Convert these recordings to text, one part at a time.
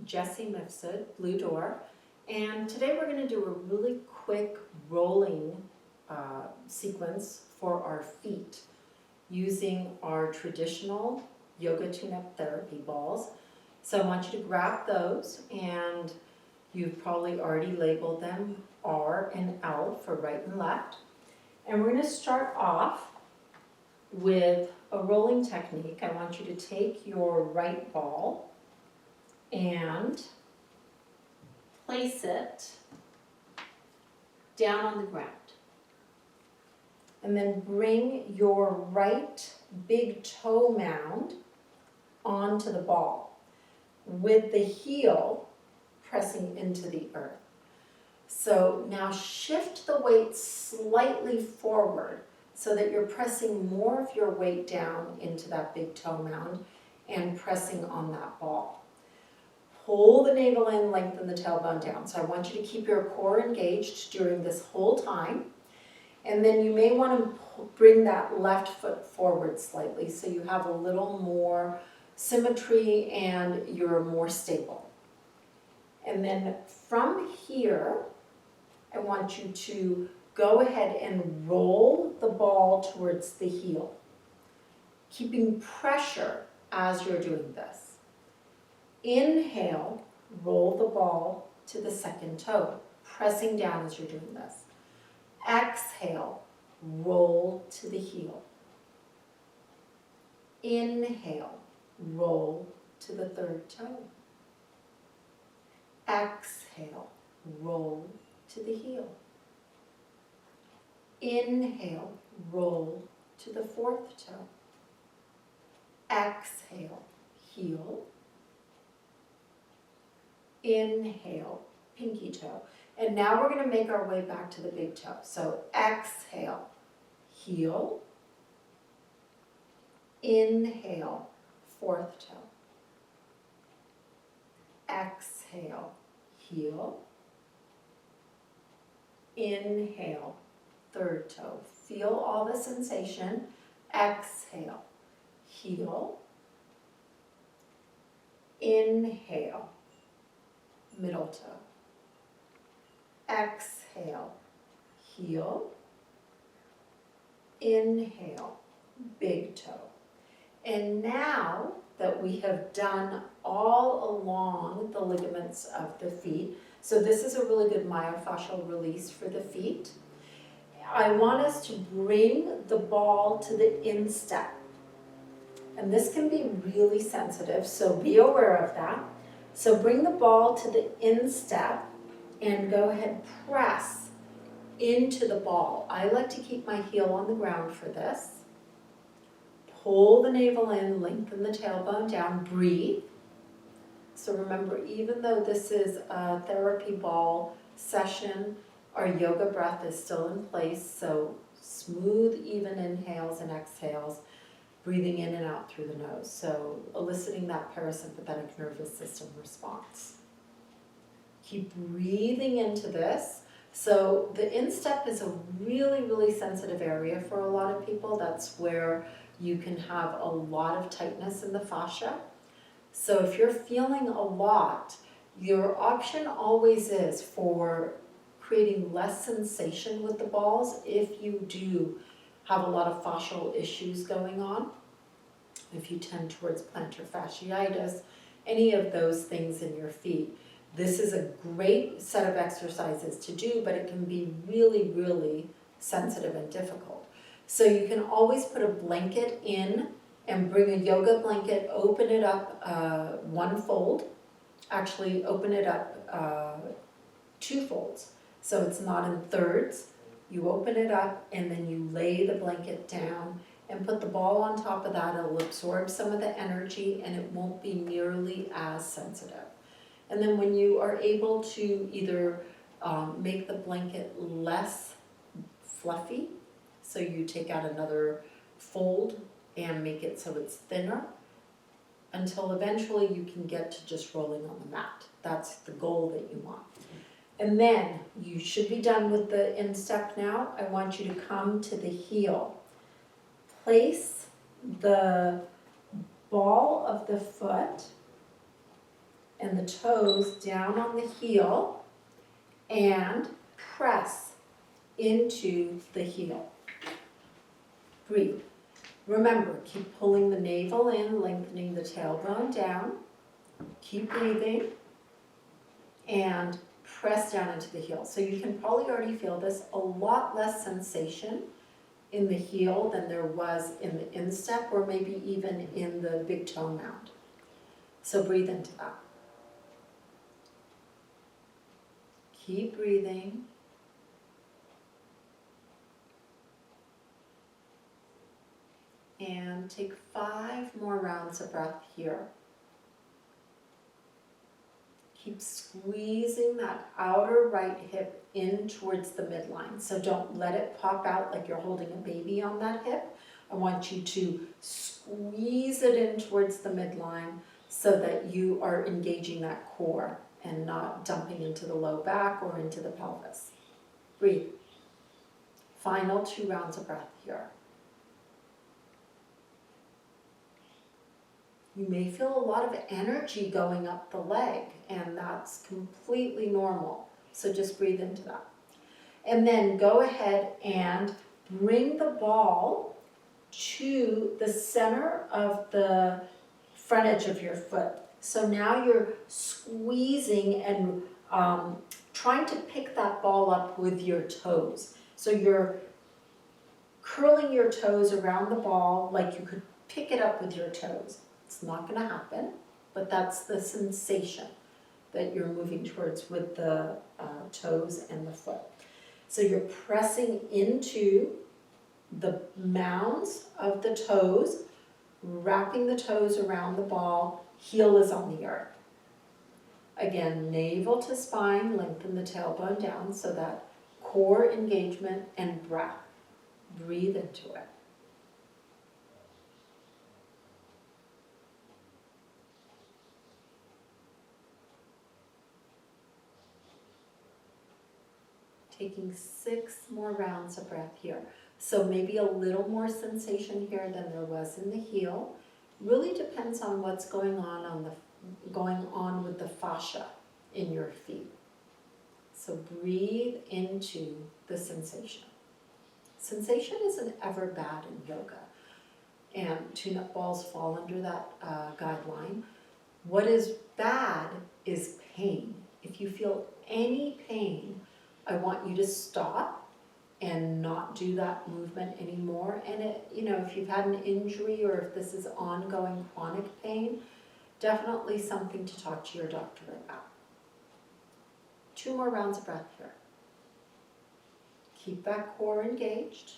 Jessie Mifsud, Blue Door, and today we're going to do a really quick rolling sequence for our feet using our traditional yoga tune-up therapy balls. So I want you to grab those, and you've probably already labeled them R and L for right and left. And we're going to start off with a rolling technique. I want you to take your right ball and place it down on the ground. And then bring your right big toe mound onto the ball with the heel pressing into the earth. So now shift the weight slightly forward so that you're pressing more of your weight down into that big toe mound and pressing on that ball. Pull the navel in, lengthen the tailbone down. So I want you to keep your core engaged during this whole time. And then you may want to bring that left foot forward slightly so you have a little more symmetry and you're more stable. And then from here, I want you to go ahead and roll the ball towards the heel, keeping pressure as you're doing this. Inhale, roll the ball to the second toe, pressing down as you're doing this. Exhale, roll to the heel. Inhale, roll to the third toe. Exhale, roll to the heel. Inhale, roll to the fourth toe. Exhale, heel. Inhale, pinky toe. And now we're going to make our way back to the big toe. So exhale, heel. Inhale, fourth toe. Exhale, heel. Inhale, third toe. Feel all the sensation. Exhale, heel. Inhale, middle toe. Exhale, heel. Inhale, big toe. And now that we have done all along the ligaments of the feet, so this is a really good myofascial release for the feet, I want us to bring the ball to the instep. And this can be really sensitive, so be aware of that. So bring the ball to the instep and go ahead, press into the ball. I like to keep my heel on the ground for this. Pull the navel in, lengthen the tailbone down, breathe. So remember, even though this is a therapy ball session, our yoga breath is still in place. So smooth, even inhales and exhales, breathing in and out through the nose. So eliciting that parasympathetic nervous system response. Keep breathing into this. So the instep is a really, really sensitive area for a lot of people. That's where you can have a lot of tightness in the fascia. So if you're feeling a lot, your option always is for creating less sensation with the balls if you do have a lot of fascial issues going on. If you tend towards plantar fasciitis, any of those things in your feet, this is a great set of exercises to do, but it can be really, really sensitive and difficult. So you can always put a blanket in and bring a yoga blanket, open it up one fold, actually open it up two folds. So it's not in thirds. You open it up and then you lay the blanket down and put the ball on top of that. It'll absorb some of the energy and it won't be nearly as sensitive. And then when you are able to either make the blanket less fluffy, so you take out another fold and make it so it's thinner, until eventually you can get to just rolling on the mat. That's the goal that you want. And then you should be done with the instep now. I want you to come to the heel. Place the ball of the foot and the toes down on the heel and press into the heel. Breathe. Remember, keep pulling the navel in, lengthening the tailbone down. Keep breathing and press down into the heel. So you can probably already feel this, a lot less sensation in the heel than there was in the instep or maybe even in the big toe mound. So breathe into that. Keep breathing. And take 5 more rounds of breath here. Keep squeezing that outer right hip in towards the midline. So don't let it pop out like you're holding a baby on that hip. I want you to squeeze it in towards the midline so that you are engaging that core and not dumping into the low back or into the pelvis. Breathe. Final 2 rounds of breath here. You may feel a lot of energy going up the leg, and that's completely normal. So just breathe into that. And then go ahead and bring the ball to the center of the front edge of your foot. So now you're squeezing and trying to pick that ball up with your toes. So you're curling your toes around the ball like you could pick it up with your toes. It's not going to happen, but that's the sensation that you're moving towards with the toes and the foot. So you're pressing into the mounds of the toes, wrapping the toes around the ball, heel is on the earth. Again, navel to spine, lengthen the tailbone down so that core engagement and breath. Breathe into it. Taking 6 more rounds of breath here. So maybe a little more sensation here than there was in the heel. Really depends on what's going on with the fascia in your feet. So breathe into the sensation. Sensation isn't ever bad in yoga, and tune-up balls fall under that guideline. What is bad is pain. If you feel any pain, I want you to stop and not do that movement anymore. And if you've had an injury or if this is ongoing chronic pain, definitely something to talk to your doctor about. 2 more rounds of breath here. Keep that core engaged,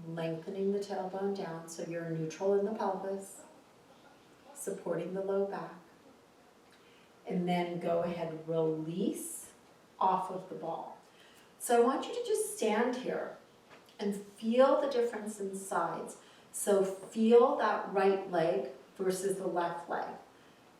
lengthening the tailbone down so you're neutral in the pelvis, supporting the low back. And then go ahead, release off of the ball. So I want you to just stand here and feel the difference in sides. So feel that right leg versus the left leg.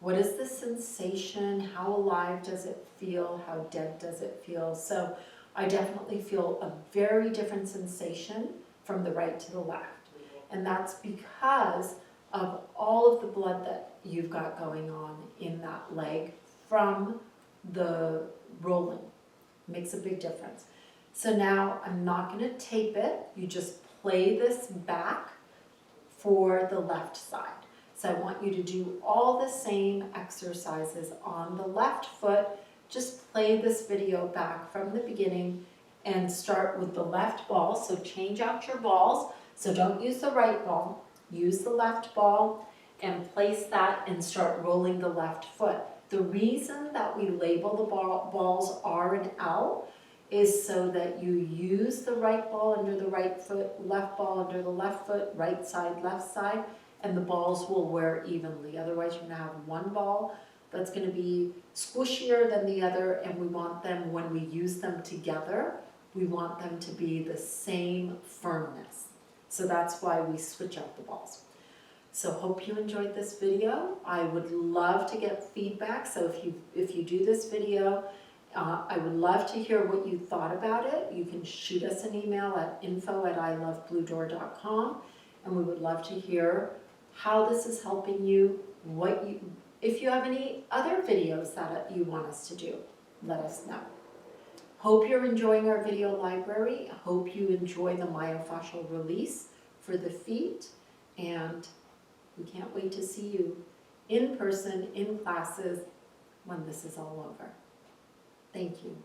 What is the sensation? How alive does it feel? How dead does it feel? So I definitely feel a very different sensation from the right to the left. And that's because of all of the blood that you've got going on in that leg from the rolling. Makes a big difference. So now I'm not going to tape it. You just play this back for the left side. So I want you to do all the same exercises on the left foot. Just play this video back from the beginning and start with the left ball. So change out your balls. So don't use the right ball. Use the left ball and place that and start rolling the left foot. The reason that we label the balls R and L is so that you use the right ball under the right foot, left ball under the left foot, right side, left side, and the balls will wear evenly. Otherwise, you're going to have one ball that's going to be squishier than the other, and we want them, when we use them together, we want them to be the same firmness. So that's why we switch out the balls. So hope you enjoyed this video. I would love to get feedback. So if you do this video, I would love to hear what you thought about it. You can shoot us an email at info@ilovebluedoor.com, and we would love to hear how this is helping you, If you have any other videos that you want us to do, let us know. Hope you're enjoying our video library. Hope you enjoy the myofascial release for the feet, and we can't wait to see you in person, in classes, when this is all over. Thank you.